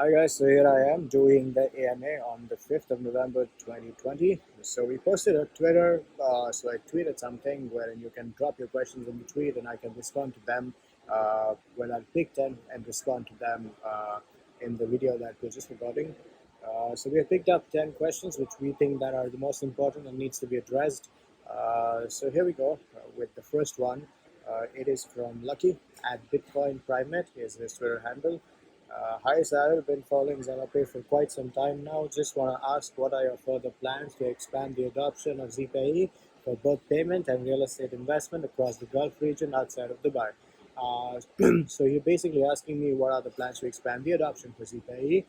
Hi guys, so here I am doing the AMA on the 5th of November 2020. So we posted a Twitter, so I tweeted something wherein you can drop your questions in the tweet and I can respond to them when I pick them and respond to them in the video that we're just recording. So we have picked up 10 questions which we think that are the most important and needs to be addressed. So here we go with the first one. It is from Lucky at Bitcoin Primate is his Twitter handle. Hi Sahil, been following ZellaPay for quite some time now. Just want to ask what are your further plans to expand the adoption of ZPay for both payment and real estate investment across the Gulf region outside of Dubai? So you're basically asking me what are the plans to expand the adoption for ZPay,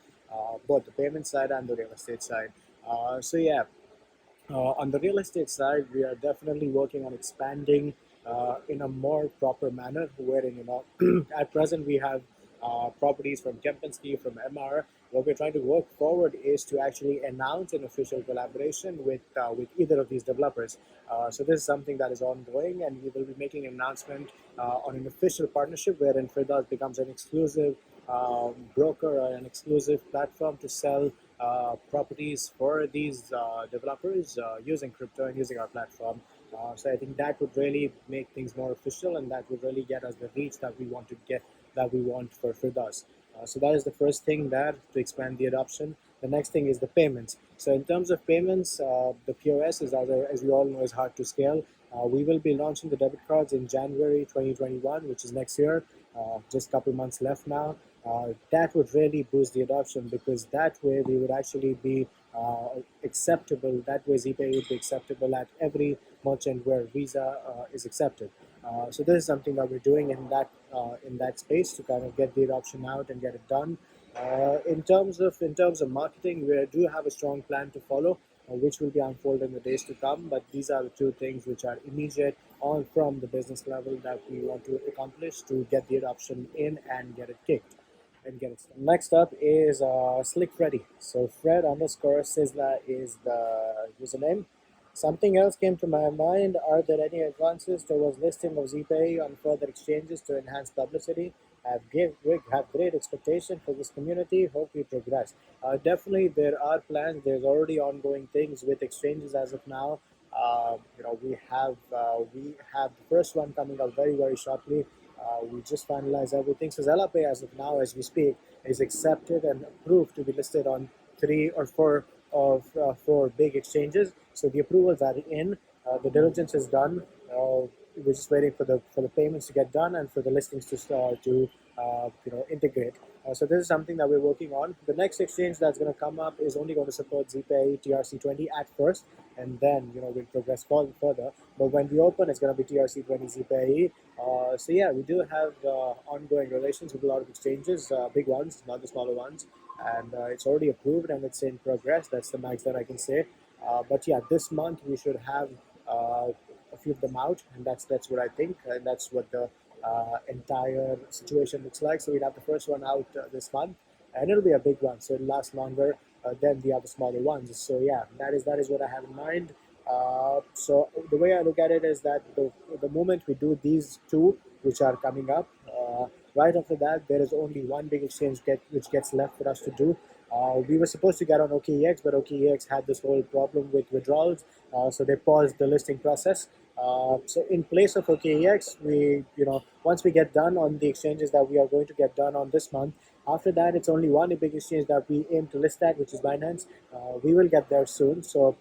both the payment side and the real estate side. On the real estate side, we are definitely working on expanding in a more proper manner. Wherein at present we have properties from Kempinski, from MR. What we're trying to work forward is to actually announce an official collaboration with either of these developers. So this is something that is ongoing, and we will be making an announcement on an official partnership wherein Firdaus becomes an exclusive broker or an exclusive platform to sell properties for these developers using crypto and using our platform. So I think that would really make things more official, and that would really get us the reach that we want to get, that we want for Firdaus. So that is the first thing there to expand the adoption. The next thing is the payments. So in terms of payments, the POS is, as we all know, is hard to scale. We will be launching the debit cards in January 2021, which is next year. Just a couple months left now. That would really boost the adoption, because that way we would actually be acceptable. That way ZPay would be acceptable at every merchant where Visa is accepted. So this is something that we're doing in that space to kind of get the adoption out and get it done. In terms of marketing, we do have a strong plan to follow, which will be unfolded in the days to come. But these are the two things which are immediate on from the business level that we want to accomplish to get the adoption in and get it kicked and get it started. Next up is Slick Freddy. So Fred underscore Sizzla is the username. Something else came to my mind. Are there any advances towards listing of ZPay on further exchanges to enhance publicity? Have great expectation for this community. Hope we progress. Definitely, there are plans. There's already ongoing things with exchanges as of now. We have the first one coming up very shortly. We just finalized everything. So ZellaPay as of now, as we speak, is accepted and approved to be listed on 3 or 4 big exchanges. So the approvals are in. The diligence is done. We're just waiting for the payments to get done and for the listings to start to integrate. So this is something that we're working on. The next exchange that's going to come up is only going to support ZPay TRC20 at first, and then we'll progress further. But when we open, it's going to be TRC20 ZPay. So yeah, we do have ongoing relations with a lot of exchanges, big ones, not the smaller ones, and it's already approved and it's in progress. That's the max that I can say. But yeah, this month we should have a few of them out, and that's what I think, and that's what the entire situation looks like. So we'll have the first one out this month, and it'll be a big one, so it'll last longer than the other smaller ones. So yeah, that is what I have in mind. So the way I look at it is that the moment we do these two, which are coming up, right after that, there is only one big exchange which gets left for us to do. We were supposed to get on OKEX, but OKEX had this whole problem with withdrawals, so they paused the listing process. So in place of OKEX, once we get done on the exchanges that we are going to get done on this month, after that, it's only one big exchange that we aim to list at, which is Binance. We will get there soon. So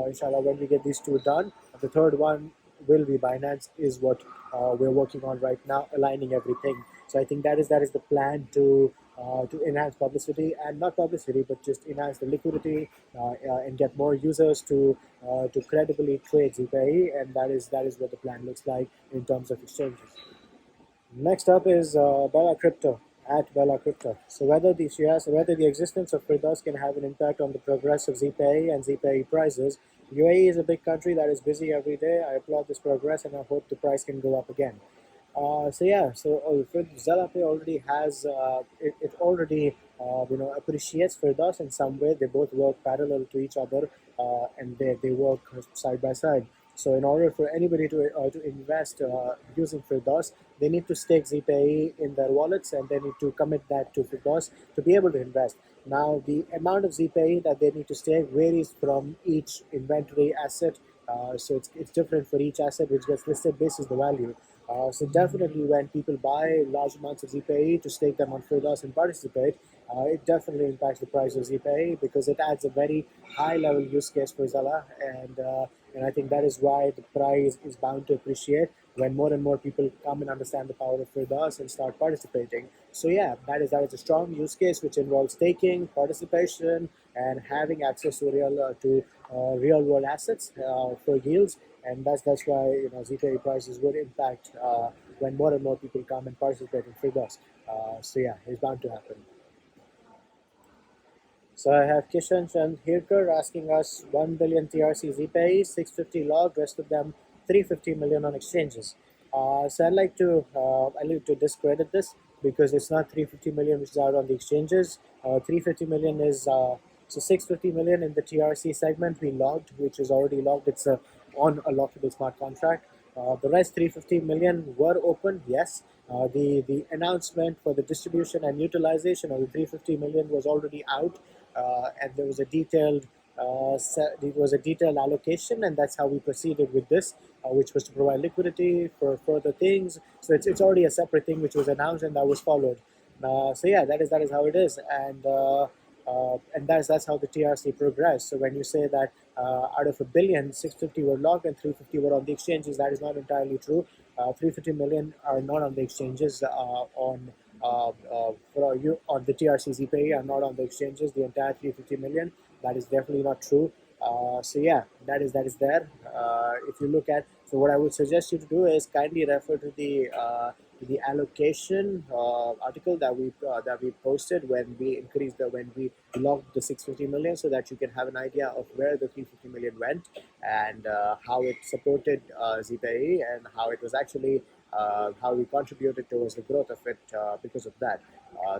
inshallah, when we get these two done, the third one will be Binance, is what we're working on right now, aligning everything. So I think that is the plan to enhance publicity, and not publicity, but just enhance the liquidity and get more users to credibly trade ZPay, and that is what the plan looks like in terms of exchanges. Next up is Bella Crypto at Bella Crypto. So whether the existence of Firdaus can have an impact on the progress of ZPay and ZPay prices. UAE is a big country that is busy every day. I applaud this progress, and I hope the price can go up again. ZellaPay already has it already appreciates Firdaus in some way. They both work parallel to each other, and they work side by side. So in order for anybody to invest using Firdaus, they need to stake ZPay in their wallets, and they need to commit that to Firdaus to be able to invest. Now, the amount of ZPay that they need to stake varies from each inventory asset. So it's different for each asset, which gets listed basis the value. So definitely, when people buy large amounts of ZPay to stake them on Firdaus and participate, it definitely impacts the price of ZPay because it adds a very high level use case for Zala, and I think that is why the price is bound to appreciate when more and more people come and understand the power of Firdaus and start participating. So yeah, that is a strong use case which involves staking, participation, and having access to real world assets for yields, and that's why ZPay prices would impact when more and more people come and participate in Firdaus. So yeah, it's bound to happen. So I have Kishan Chand Hirkar asking us 1 billion TRC ZPay, 650 log, rest of them 350 million on exchanges. So I'd like to discredit this because it's not 350 million which is out on the exchanges. 350 million is so 650 million in the TRC segment we logged, which is already logged. It's on a lockable smart contract. The rest 350 million were open, yes. The announcement for the distribution and utilization of the 350 million was already out, and there was a detailed allocation, and that's how we proceeded with this, which was to provide liquidity for further things. So it's already a separate thing which was announced and that was followed. So yeah, that is how it is, and that's how the TRC progressed. So when you say that out of a billion, 650 were logged and 350 were on the exchanges, that is not entirely true. 350 million are not on the exchanges on the TRC ZPay are not on the exchanges. The entire 350 million, that is definitely not true. So yeah, that is there. If you look at, so what I would suggest you to do is kindly refer to the allocation article that we posted when we logged the 650 million, so that you can have an idea of where the 350 million went and how it supported ZPay and how it was actually how we contributed towards the growth of it because of that.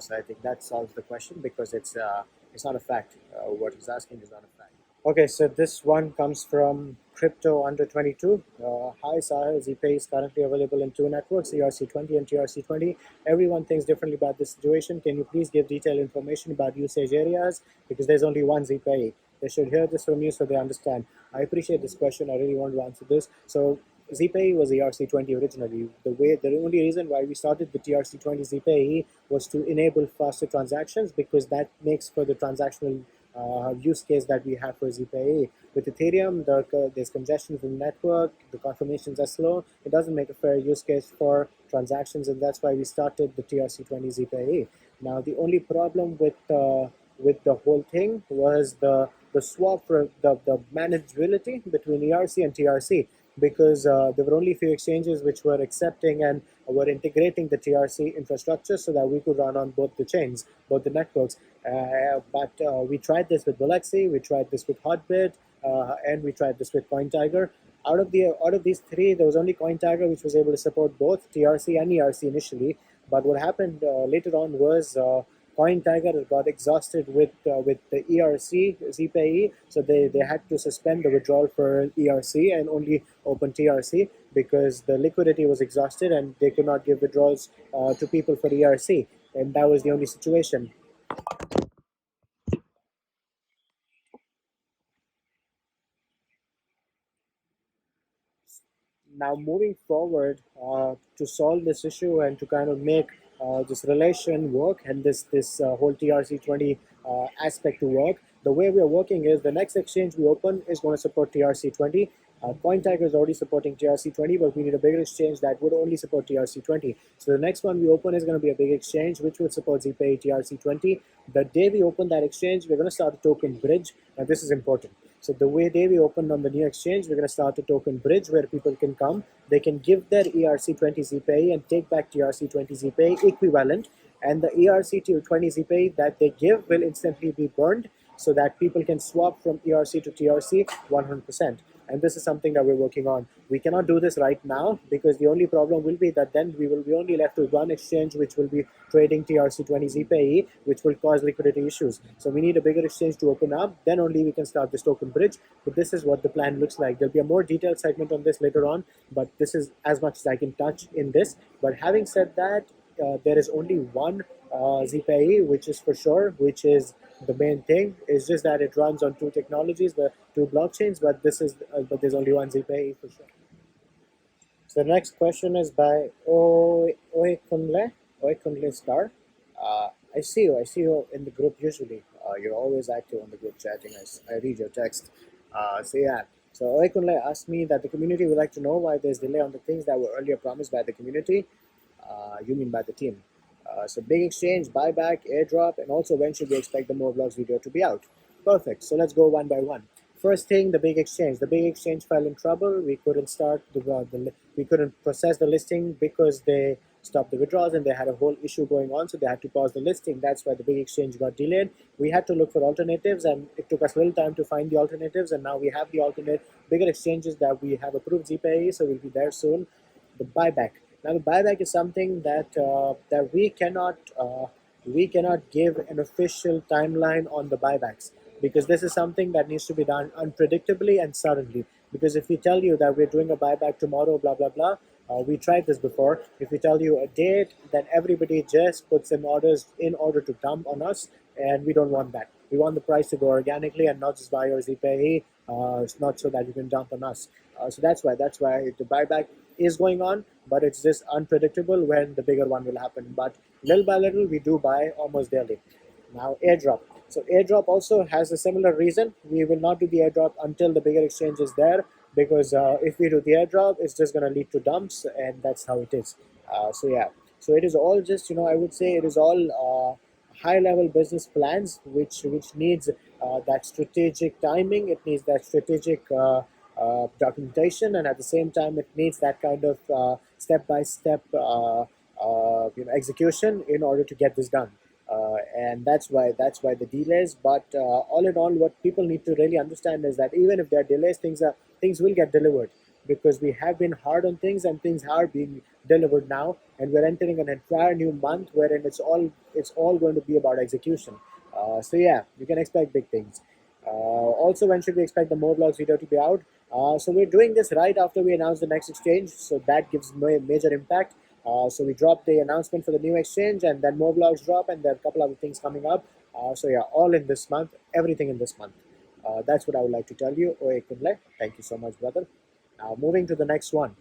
So I think that solves the question because it's not a fact. What he's asking is not a fact. Okay, so this one comes from Crypto Under 22. Hi Sahil, ZPay is currently available in two networks, ERC20 and TRC20. Everyone thinks differently about this situation. Can you please give detailed information about usage areas? Because there's only one ZPay. They should hear this from you so they understand. I appreciate this question. I really want to answer this. So ZPay was ERC20 originally. The only reason why we started the TRC20 ZPay was to enable faster transactions because that makes for the transactional use case that we have for ZPay. With Ethereum, there's congestion in the network, the confirmations are slow. It doesn't make a fair use case for transactions, and that's why we started the TRC20 ZPay. Now, the only problem with the whole thing was the swap for the manageability between ERC and TRC, because there were only a few exchanges which were accepting and were integrating the TRC infrastructure so that we could run on both the chains, both the networks. But we tried this with Galaxy, we tried this with Hotbit, and we tried this with CoinTiger. Out of these three, there was only CoinTiger which was able to support both TRC and ERC initially. But what happened later on was CoinTiger got exhausted with the ERC ZPay, so they had to suspend the withdrawal for ERC and only open TRC because the liquidity was exhausted and they could not give withdrawals to people for ERC, and that was the only situation. Now moving forward, to solve this issue and to kind of make this relation work and this whole TRC20 aspect to work, the way we are working is the next exchange we open is going to support TRC20. CoinTiger is already supporting TRC20, but we need a bigger exchange that would only support TRC20. So the next one we open is going to be a big exchange which will support ZPay TRC20. The day we open that exchange, we're going to start a token bridge. Now this is important. So the day we open on the new exchange, we're going to start a token bridge where people can come. They can give their ERC20 ZPay and take back TRC20 ZPay equivalent. And the ERC20 ZPay that they give will instantly be burned so that people can swap from ERC to TRC 100%. and this is something that we're working on. We cannot do this right now because the only problem will be that then we will be only left with one exchange, which will be trading TRC20 ZPE, which will cause liquidity issues. So we need a bigger exchange to open up. Then only we can start this token bridge. But this is what the plan looks like. There'll be a more detailed segment on this later on, but this is as much as I can touch in this. But having said that, there is only one ZPE, which is for sure, which is the main thing. It's just that it runs on two technologies, the two blockchains, but but there's only one ZPE for sure. So the next question is by Oekunle Star. I see you. I see you in the group usually. You're always active on the group chatting. I read your text. So yeah. So Oekunle asked me that the community would like to know why there's delay on the things that were earlier promised by the community. You mean by the team. So big exchange, buyback, airdrop, and also when should we expect the more vlogs video to be out? Perfect. So let's go one by one. First thing, the big exchange. The big exchange fell in trouble. We couldn't start we couldn't process the listing because they stopped the withdrawals and they had a whole issue going on, so they had to pause the listing. That's why the big exchange got delayed. We had to look for alternatives, and it took us a little time to find the alternatives, and now we have the alternate bigger exchanges that we have approved ZPA, so we'll be there soon. The buyback. Now the buyback is something that that we cannot give an official timeline on the buybacks, because this is something that needs to be done unpredictably and suddenly. Because if we tell you that we're doing a buyback tomorrow, blah blah blah, we tried this before. If we tell you a date, then everybody just puts in orders in order to dump on us, and we don't want that. We want the price to go organically and not just via your ZPay. It's not so that you can dump on us. So that's why the buyback is going on, but it's just unpredictable when the bigger one will happen. But little by little, we do buy almost daily. Now airdrop. So airdrop also has a similar reason. We will not do the airdrop until the bigger exchange is there, because if we do the airdrop, it's just going to lead to dumps, and that's how it is. So yeah, so it is all just, I would say it is all high level business plans, which needs that strategic timing. It needs that strategic documentation, and at the same time it needs that kind of step by step execution in order to get this done. And that's why the delays. But all in all, what people need to really understand is that even if there are delays, things will get delivered, because we have been hard on things and things are being delivered now, and we're entering an entire new month wherein it's all going to be about execution. So yeah, you can expect big things. Also, when should we expect the more vlogs video to be out? So we're doing this right after we announce the next exchange, so that gives major impact. So we dropped the announcement for the new exchange, and then more vlogs drop, and there are a couple other things coming up. So yeah, all in this month, everything in this month. That's what I would like to tell you. Oye Kunle, thank you so much, brother. Now moving to the next one.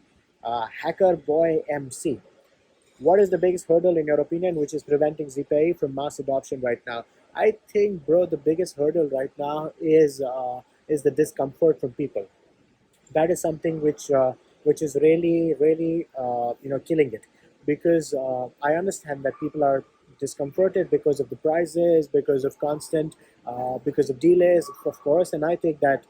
Hacker Boy MC. What is the biggest hurdle in your opinion which is preventing ZPay from mass adoption right now? I think, bro, the biggest hurdle right now is the discomfort from people. That is something which is really killing it, because I understand that people are discomforted because of the prices, because of constant because of delays, of course, and I take that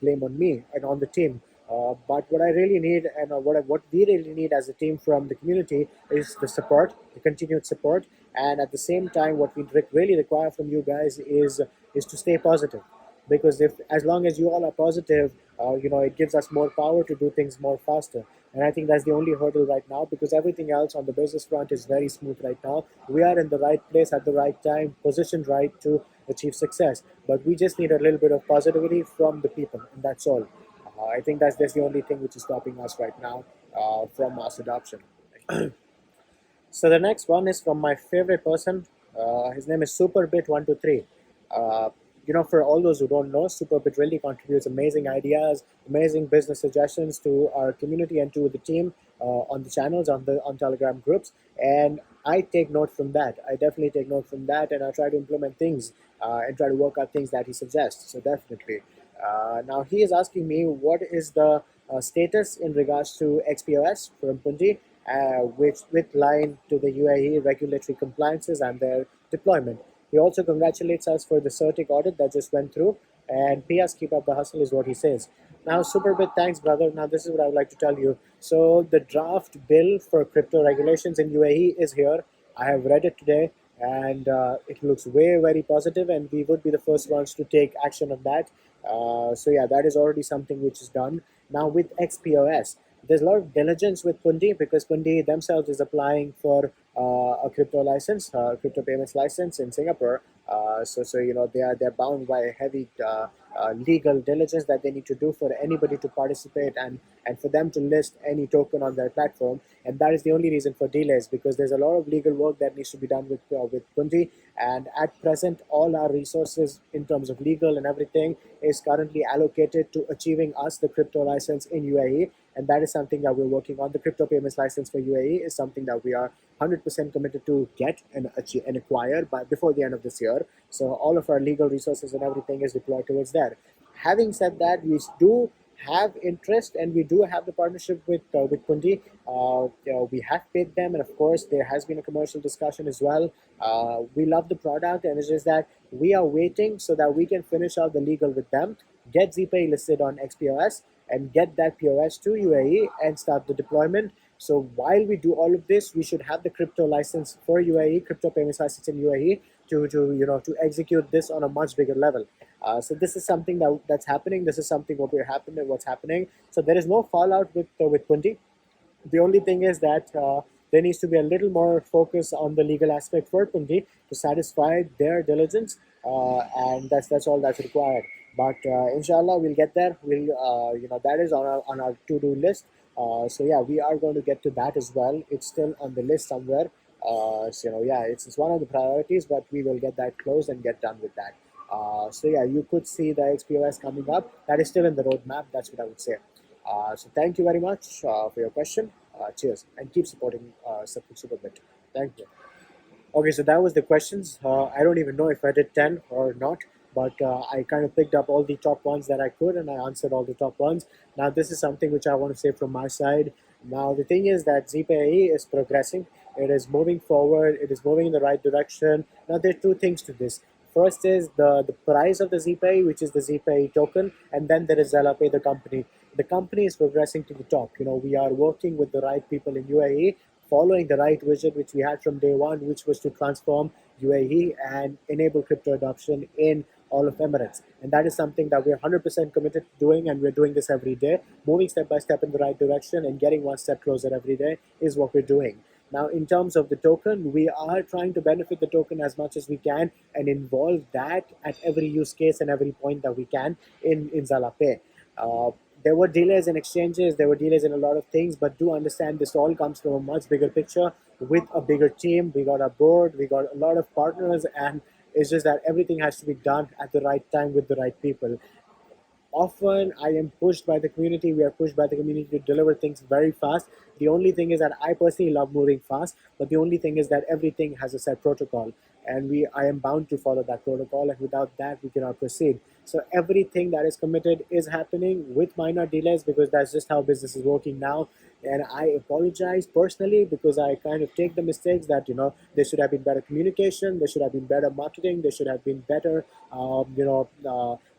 blame on me and on the team. But what I really need, and what we really need as a team from the community, is the support, the continued support, and at the same time, what we really require from you guys is to stay positive, because if as long as you all are positive, it gives us more power to do things more faster. And I think that's the only hurdle right now, because everything else on the business front is very smooth right now. We are in the right place at the right time, positioned right to achieve success, but we just need a little bit of positivity from the people, and that's all. I think that's the only thing which is stopping us right now from mass adoption. So the next one is from my favorite person. His name is Superbit123. For all those who don't know, Superbit really contributes amazing ideas, amazing business suggestions to our community and to the team on the channels, on Telegram groups. And I take note from that. I definitely take note from that, and I try to implement things and try to work out things that he suggests. So definitely. Now he is asking me what is the status in regards to XPOS from Pundi, with line to the UAE regulatory compliances and their deployment. He also congratulates us for the CERTIC audit that just went through, and PS keep up the hustle is what he says. Now, Superbit, thanks, brother. Now, this is what I would like to tell you. So, the draft bill for crypto regulations in UAE is here. I have read it today, and it looks very positive, and we would be the first ones to take action on that. So yeah, that is already something which is done. Now with XPOS, there's a lot of diligence with Pundi because Pundi themselves is applying for a crypto license, crypto payments license in Singapore. So they're bound by a heavy legal diligence that they need to do for anybody to participate and for them to list any token on their platform. And that is the only reason for delays, because there's a lot of legal work that needs to be done with Pundi. And at present, all our resources in terms of legal and everything is currently allocated to achieving us the crypto license in UAE. And that is something that we're working on. The crypto payments license for UAE is something that we are 100% committed to get and achieve and acquire by before the end of this year. So all of our legal resources and everything is deployed towards that. Having said that, we do have interest and we do have the partnership with Pundi. We have paid them, and of course there has been a commercial discussion as well. We love the product, and it's just that we are waiting so that we can finish out the legal with them, get ZPay listed on XPOS, and get that POS to UAE and start the deployment. So while we do all of this, we should have the crypto license for UAE, crypto payments license in UAE, to execute this on a much bigger level. So this is something that's happening. This is something what's happening. So there is no fallout with Punti. The only thing is that there needs to be a little more focus on the legal aspect for Punti to satisfy their diligence, and that's all that's required. But inshallah, we'll get there. That is on our to-do list. So yeah, we are going to get to that as well. It's still on the list somewhere. So yeah, it's one of the priorities, but we will get that closed and get done with that. So yeah, you could see the XPOS coming up. That is still in the roadmap. That's what I would say. So thank you very much for your question. Cheers, and keep supporting Superbit. Thank you. Okay, so that was the questions. I don't even know if I did 10 or not, but I kind of picked up all the top ones that I could and I answered all the top ones. Now, this is something which I want to say from my side. Now, the thing is that ZPay is progressing, it is moving forward, it is moving in the right direction. Now, there are two things to this. First is the price of the ZPay, which is the ZPay token, and then there is ZalaPay, the company. The company is progressing to the top. We are working with the right people in UAE, following the right vision which we had from day one, which was to transform UAE and enable crypto adoption in all of Emirates. And that is something that we're 100% committed to doing, and we're doing this every day. Moving step by step in the right direction and getting one step closer every day is what we're doing. Now, in terms of the token, we are trying to benefit the token as much as we can and involve that at every use case and every point that we can in ZalaPay. There were delays in exchanges, there were delays in a lot of things, but do understand this all comes from a much bigger picture with a bigger team. We got a board, we got a lot of partners, and it's just that everything has to be done at the right time with the right people. Often I am pushed by the community, we are pushed by the community to deliver things very fast. The only thing is that I personally love moving fast, but the only thing is that everything has a set protocol, and I am bound to follow that protocol, and without that we cannot proceed. So everything that is committed is happening with minor delays, because that's just how business is working now. And I apologize personally, because I kind of take the mistakes that there should have been better communication, there should have been better marketing, there should have been better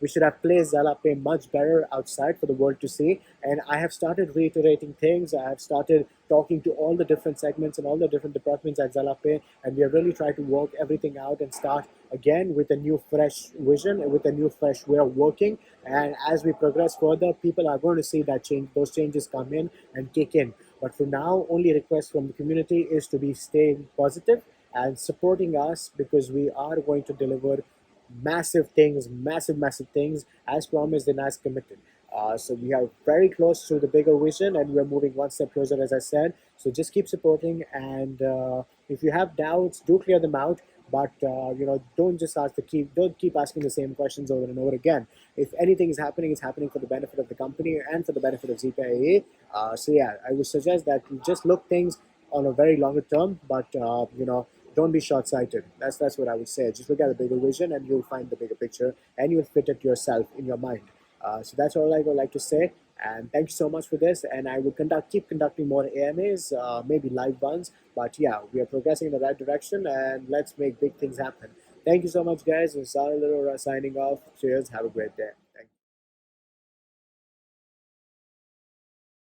we should have placed ZalaPay much better outside for the world to see. And I have started reiterating things. I have started talking to all the different segments and all the different departments at ZalaPay, and we are really trying to work everything out and start again with a new fresh vision, with a new fresh way of working. And as we progress further, people are going to see that change, those changes come in and kick in. But for now, only request from the community is to be staying positive and supporting us, because we are going to deliver massive things, massive things, as promised and as committed. So we are very close to the bigger vision, and we're moving one step closer, as I said. So just keep supporting, and if you have doubts, do clear them out. But don't just don't keep asking the same questions over and over again. If anything is happening, it's happening for the benefit of the company and for the benefit of ZPAE. So yeah, I would suggest that you just look things on a very longer term, but don't be short-sighted. That's what I would say. Just look at the bigger vision, and you'll find the bigger picture, and you'll fit it yourself in your mind. So that's all I would like to say. And thank you so much for this. And I will keep conducting more AMAs, maybe live ones. But yeah, we are progressing in the right direction, and let's make big things happen. Thank you so much, guys. This is Sara Little signing off. Cheers. Have a great day.